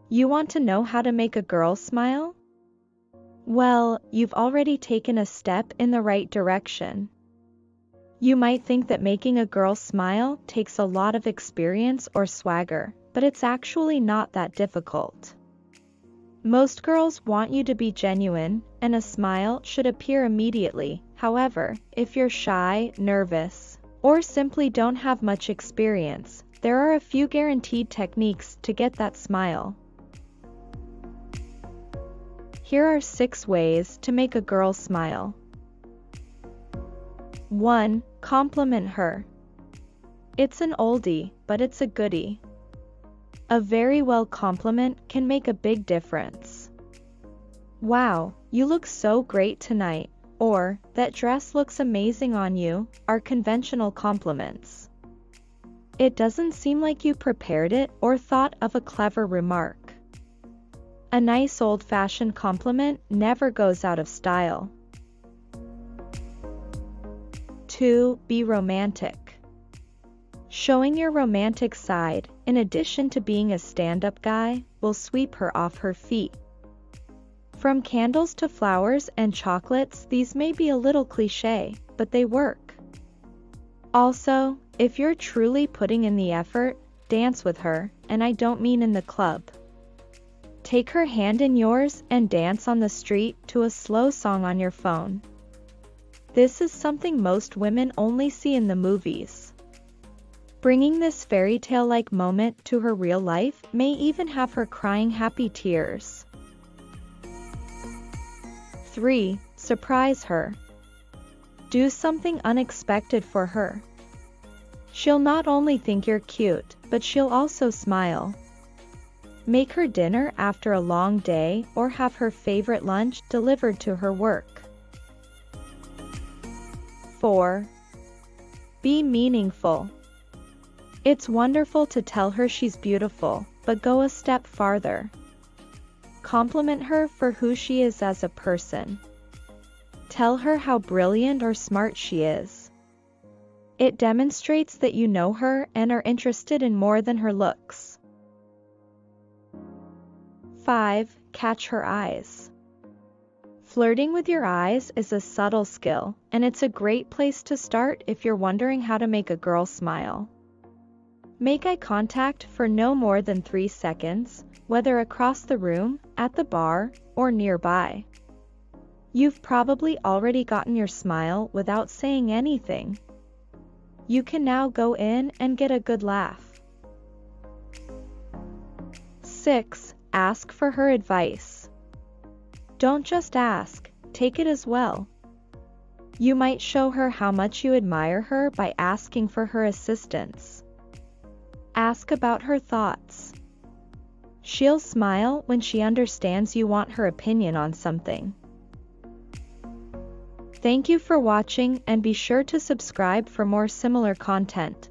You want to know how to make a girl smile? Well, you've already taken a step in the right direction. You might think that making a girl smile takes a lot of experience or swagger, but it's actually not that difficult. Most girls want you to be genuine, and a smile should appear immediately. However, if you're shy, nervous, or simply don't have much experience, there are a few guaranteed techniques to get that smile. Here are 6 ways to make a girl smile. 1. Compliment her. It's an oldie, but it's a goodie. A very well compliment can make a big difference. Wow, you look so great tonight, or that dress looks amazing on you, are conventional compliments. It doesn't seem like you prepared it or thought of a clever remark. A nice old-fashioned compliment never goes out of style. 2. Be romantic. Showing your romantic side, in addition to being a stand-up guy, will sweep her off her feet. From candles to flowers and chocolates, these may be a little cliché, but they work. Also, if you're truly putting in the effort, dance with her, and I don't mean in the club. Take her hand in yours and dance on the street to a slow song on your phone. This is something most women only see in the movies. Bringing this fairy tale-like moment to her real life may even have her crying happy tears. 3. Surprise her. Do something unexpected for her. She'll not only think you're cute, but she'll also smile. Make her dinner after a long day or have her favorite lunch delivered to her work. 4. Be meaningful. It's wonderful to tell her she's beautiful, but go a step farther. Compliment her for who she is as a person. Tell her how brilliant or smart she is. It demonstrates that you know her and are interested in more than her looks. 5. Catch her eyes. Flirting with your eyes is a subtle skill, and it's a great place to start if you're wondering how to make a girl smile. Make eye contact for no more than 3 seconds, whether across the room, at the bar, or nearby. You've probably already gotten your smile without saying anything. You can now go in and get a good laugh. 6. Ask for her advice. Don't just ask, take it as well. You might show her how much you admire her by asking for her assistance. Ask about her thoughts. She'll smile when she understands you want her opinion on something. Thank you for watching, and be sure to subscribe for more similar content.